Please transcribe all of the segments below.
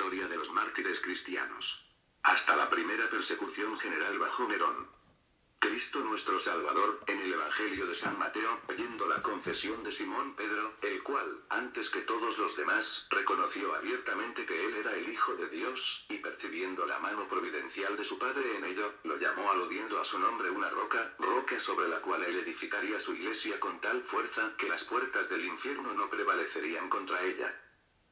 historia de los mártires cristianos. Hasta la primera persecución general bajo Nerón. Cristo nuestro Salvador, en el Evangelio de San Mateo, oyendo la confesión de Simón Pedro, el cual, antes que todos los demás, reconoció abiertamente que él era el Hijo de Dios, y percibiendo la mano providencial de su Padre en ello, lo llamó aludiendo a su nombre una roca sobre la cual él edificaría su iglesia con tal fuerza que las puertas del infierno no prevalecerían contra ella.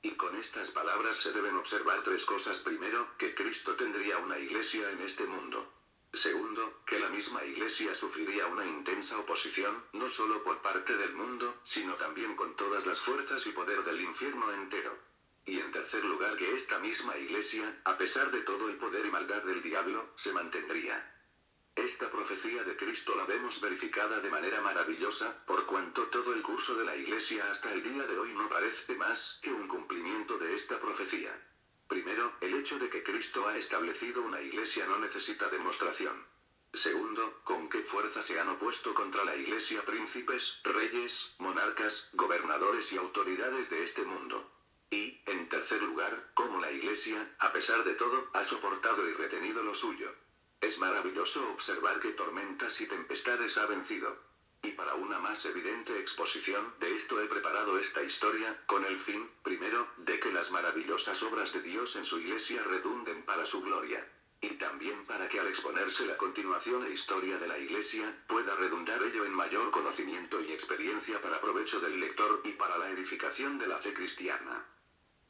Y con estas palabras se deben observar tres cosas. Primero, que Cristo tendría una iglesia en este mundo. Segundo, que la misma iglesia sufriría una intensa oposición, no solo por parte del mundo, sino también con todas las fuerzas y poder del infierno entero. Y en tercer lugar, que esta misma iglesia, a pesar de todo el poder y maldad del diablo, se mantendría. Esta profecía de Cristo la vemos verificada de manera maravillosa, por cuanto todo el curso de la iglesia hasta el día de hoy no parece más que un cumplimiento de esta profecía. Primero, el hecho de que Cristo ha establecido una iglesia no necesita demostración. Segundo, con qué fuerza se han opuesto contra la iglesia príncipes, reyes, monarcas, gobernadores y autoridades de este mundo. Y, en tercer lugar, cómo la iglesia, a pesar de todo, ha soportado y retenido lo suyo. Es maravilloso observar qué tormentas y tempestades ha vencido. Y para una más evidente exposición de esto he preparado esta historia, con el fin, primero, de que las maravillosas obras de Dios en su iglesia redunden para su gloria. Y también para que al exponerse la continuación e historia de la iglesia, pueda redundar ello en mayor conocimiento y experiencia para provecho del lector y para la edificación de la fe cristiana.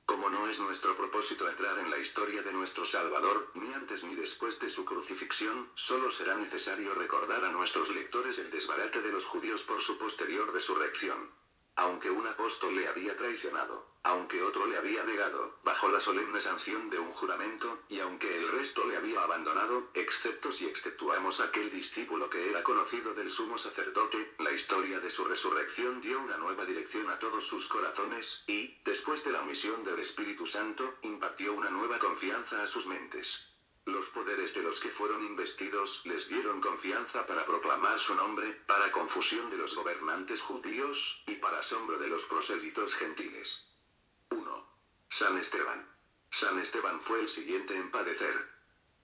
Como no es nuestro propósito entrar en la historia de nuestro Salvador, ni antes ni después de su crucifixión, solo será necesario recordar a nuestros lectores el desbarate de los judíos por su posterior resurrección. Aunque un apóstol le había traicionado, aunque otro le había negado, bajo la solemne sanción de un juramento, y aunque el resto le había abandonado, excepto si exceptuamos aquel discípulo que era conocido del sumo sacerdote, la historia de su resurrección dio una nueva dirección a todos sus corazones, y, después de la misión del Espíritu Santo, impartió una nueva confianza a sus mentes. Los poderes de los que fueron investidos les dieron confianza para proclamar su nombre, para confusión de los gobernantes judíos, y para asombro de los prosélitos gentiles. 1. San Esteban. San Esteban fue el siguiente en padecer.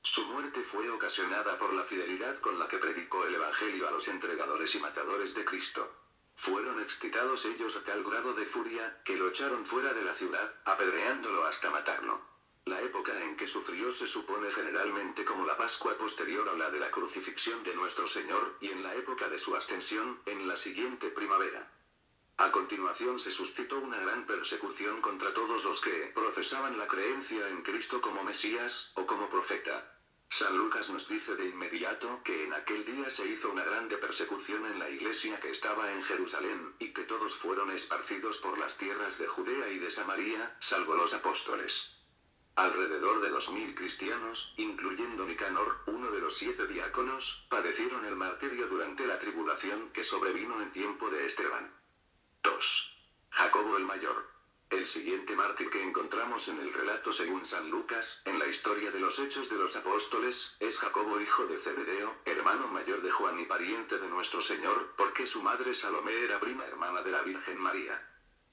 Su muerte fue ocasionada por la fidelidad con la que predicó el Evangelio a los entregadores y matadores de Cristo. Fueron excitados ellos a tal grado de furia, que lo echaron fuera de la ciudad, apedreándolo hasta matarlo. La época en que sufrió se supone generalmente como la Pascua posterior a la de la crucifixión de nuestro Señor, y en la época de su ascensión, en la siguiente primavera. A continuación se suscitó una gran persecución contra todos los que profesaban la creencia en Cristo como Mesías, o como profeta. San Lucas nos dice de inmediato que en aquel día se hizo una grande persecución en la iglesia que estaba en Jerusalén, y que todos fueron esparcidos por las tierras de Judea y de Samaria, salvo los apóstoles. Alrededor de 2000 cristianos, incluyendo Nicanor, uno de los 7 diáconos, padecieron el martirio durante la tribulación que sobrevino en tiempo de Esteban. 2. Jacobo el Mayor. El siguiente mártir que encontramos en el relato según San Lucas, en la historia de los Hechos de los Apóstoles, es Jacobo hijo de Zebedeo, hermano mayor de Juan y pariente de nuestro Señor, porque su madre Salomé era prima hermana de la Virgen María.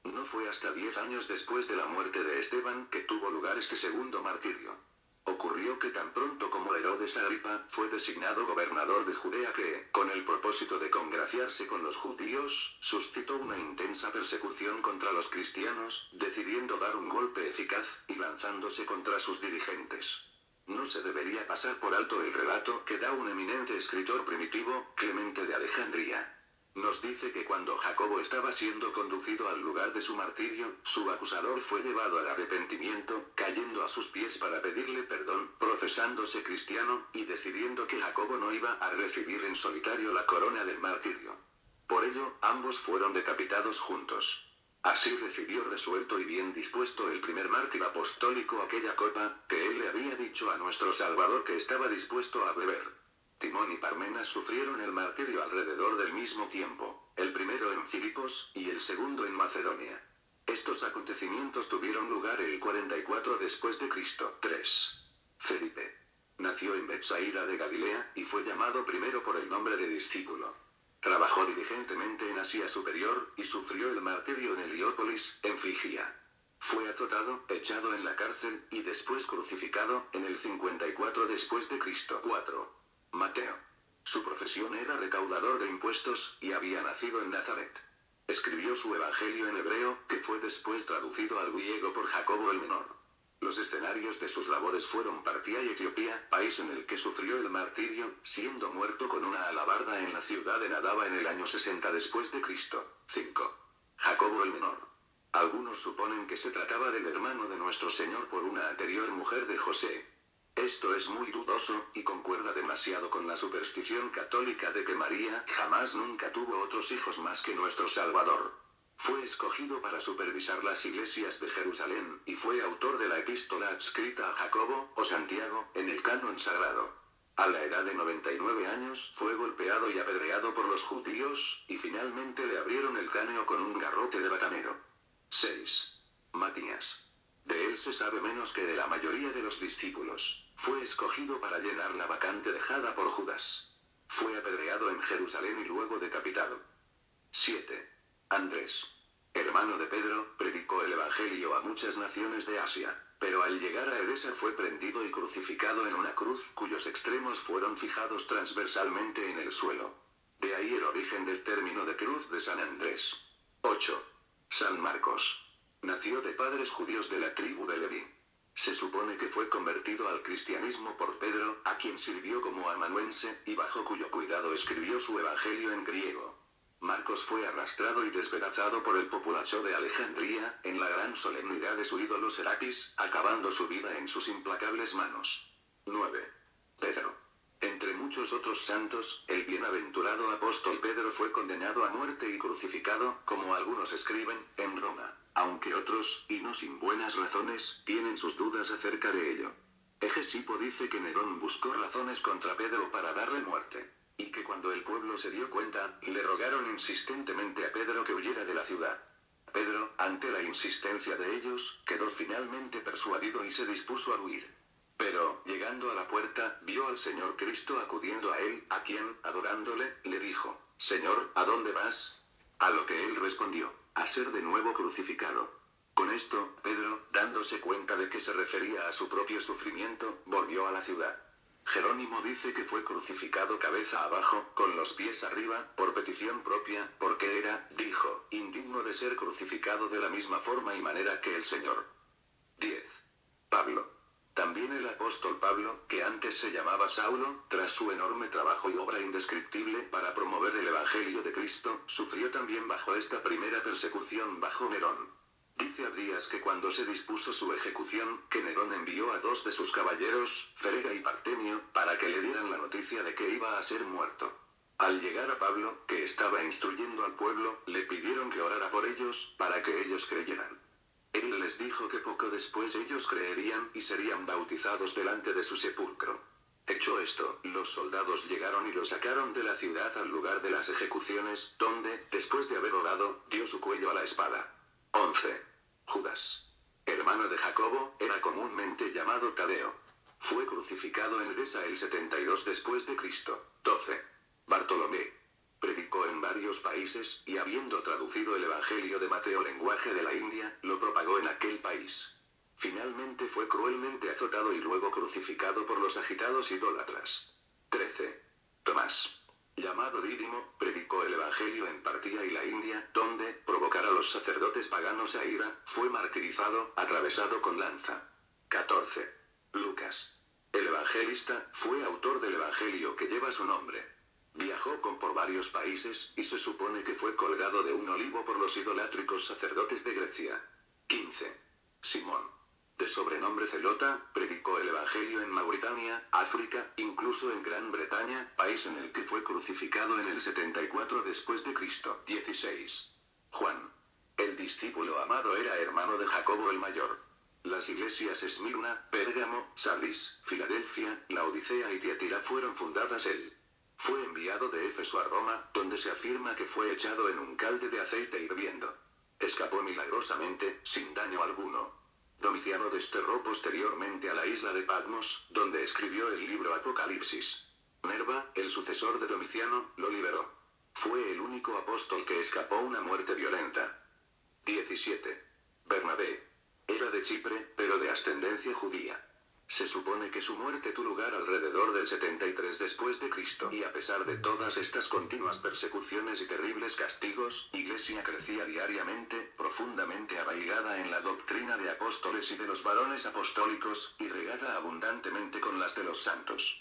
No fue hasta 10 años después de la muerte de Esteban que tuvo lugar este segundo martirio. Ocurrió que tan pronto como Herodes Agripa fue designado gobernador de Judea que, con el propósito de congraciarse con los judíos, suscitó una intensa persecución contra los cristianos, decidiendo dar un golpe eficaz, y lanzándose contra sus dirigentes. No se debería pasar por alto el relato que da un eminente escritor primitivo, Clemente de Alejandría. Nos dice que cuando Jacobo estaba siendo conducido al lugar de su martirio, su acusador fue llevado al arrepentimiento, cayendo a sus pies para pedirle perdón, profesándose cristiano, y decidiendo que Jacobo no iba a recibir en solitario la corona del martirio. Por ello, ambos fueron decapitados juntos. Así recibió resuelto y bien dispuesto el primer mártir apostólico aquella copa, que él le había dicho a nuestro Salvador que estaba dispuesto a beber. Timón y Parmenas sufrieron el martirio alrededor del mismo tiempo, el primero en Filipos, y el segundo en Macedonia. Estos acontecimientos tuvieron lugar el 44 después de Cristo. 3. Felipe. Nació en Betsaida de Galilea, y fue llamado primero por el nombre de discípulo. Trabajó diligentemente en Asia Superior, y sufrió el martirio en Heliópolis, en Frigia. Fue azotado, echado en la cárcel, y después crucificado, en el 54 después de Cristo. 4. Mateo. Su profesión era recaudador de impuestos, y había nacido en Nazaret. Escribió su evangelio en hebreo, que fue después traducido al griego por Jacobo el Menor. Los escenarios de sus labores fueron Partia y Etiopía, país en el que sufrió el martirio, siendo muerto con una alabarda en la ciudad de Nadaba en el año 60 después de Cristo. 5. Jacobo el Menor. Algunos suponen que se trataba del hermano de nuestro Señor por una anterior mujer de José. Esto es muy dudoso, y concuerda demasiado con la superstición católica de que María jamás nunca tuvo otros hijos más que nuestro Salvador. Fue escogido para supervisar las iglesias de Jerusalén, y fue autor de la epístola adscrita a Jacobo, o Santiago, en el canon sagrado. A la edad de 99 años, fue golpeado y apedreado por los judíos, y finalmente le abrieron el cráneo con un garrote de batanero. 6. Matías. De él se sabe menos que de la mayoría de los discípulos. Fue escogido para llenar la vacante dejada por Judas. Fue apedreado en Jerusalén y luego decapitado. 7. Andrés. Hermano de Pedro, predicó el evangelio a muchas naciones de Asia, pero al llegar a Edesa fue prendido y crucificado en una cruz cuyos extremos fueron fijados transversalmente en el suelo. De ahí el origen del término de cruz de San Andrés. 8. San Marcos. Nació de padres judíos de la tribu de Leví. Se supone que fue convertido al cristianismo por Pedro, a quien sirvió como amanuense, y bajo cuyo cuidado escribió su evangelio en griego. Marcos fue arrastrado y despedazado por el populacho de Alejandría, en la gran solemnidad de su ídolo Serapis, acabando su vida en sus implacables manos. 9. Pedro. Entre muchos otros santos, el bienaventurado apóstol Pedro fue condenado a muerte y crucificado, como algunos escriben, en Roma, aunque otros, y no sin buenas razones, tienen sus dudas acerca de ello. Hegesipo dice que Nerón buscó razones contra Pedro para darle muerte, y que cuando el pueblo se dio cuenta, le rogaron insistentemente a Pedro que huyera de la ciudad. Pedro, ante la insistencia de ellos, quedó finalmente persuadido y se dispuso a huir. Pero, llegando a la puerta, vio al Señor Cristo acudiendo a él, a quien, adorándole, le dijo: «Señor, ¿a dónde vas?». A lo que él respondió: «A ser de nuevo crucificado». Con esto, Pedro, dándose cuenta de que se refería a su propio sufrimiento, volvió a la ciudad. Jerónimo dice que fue crucificado cabeza abajo, con los pies arriba, por petición propia, porque era, dijo, indigno de ser crucificado de la misma forma y manera que el Señor. 10. Pablo. También el apóstol Pablo, que antes se llamaba Saulo, tras su enorme trabajo y obra indescriptible para promover el Evangelio de Cristo, sufrió también bajo esta primera persecución bajo Nerón. Dice Abdías que cuando se dispuso su ejecución, que Nerón envió a 2 de sus caballeros, Ferega y Partemio, para que le dieran la noticia de que iba a ser muerto. Al llegar a Pablo, que estaba instruyendo al pueblo, le pidieron que orara por ellos, para que ellos creyeran. Él les dijo que poco después ellos creerían y serían bautizados delante de su sepulcro. Hecho esto, los soldados llegaron y lo sacaron de la ciudad al lugar de las ejecuciones, donde, después de haber orado, dio su cuello a la espada. 11. Judas. Hermano de Jacobo, era comúnmente llamado Tadeo. Fue crucificado en Edesa el 72 después de Cristo. 12. Bartolomé. Predicó en varios países, y habiendo traducido el Evangelio de Mateo lenguaje de la India, lo propagó en aquel país. Finalmente fue cruelmente azotado y luego crucificado por los agitados idólatras. 13. Tomás. Llamado Dídimo, predicó el Evangelio en Partia y la India, donde, provocar a los sacerdotes paganos a ira, fue martirizado, atravesado con lanza. 14. Lucas. El evangelista, fue autor del Evangelio que lleva su nombre. Viajó por varios países, y se supone que fue colgado de un olivo por los idolátricos sacerdotes de Grecia. 15. Simón. De sobrenombre Zelota, predicó el Evangelio en Mauritania, África, incluso en Gran Bretaña, país en el que fue crucificado en el 74 después de Cristo. 16. Juan. El discípulo amado era hermano de Jacobo el Mayor. Las iglesias Esmirna, Pérgamo, Sardis, Filadelfia, Laodicea y Tiatira fueron fundadas él. Fue enviado de Éfeso a Roma, donde se afirma que fue echado en un calde de aceite hirviendo. Escapó milagrosamente, sin daño alguno. Domiciano desterró posteriormente a la isla de Patmos, donde escribió el libro Apocalipsis. Nerva, el sucesor de Domiciano, lo liberó. Fue el único apóstol que escapó una muerte violenta. 17. Bernabé. de Chipre, pero de ascendencia judía. Se supone que su muerte tuvo lugar alrededor del 73 después de Cristo, y a pesar de todas estas continuas persecuciones y terribles castigos, Iglesia crecía diariamente, profundamente arraigada en la doctrina de apóstoles y de los varones apostólicos, y regada abundantemente con las de los santos.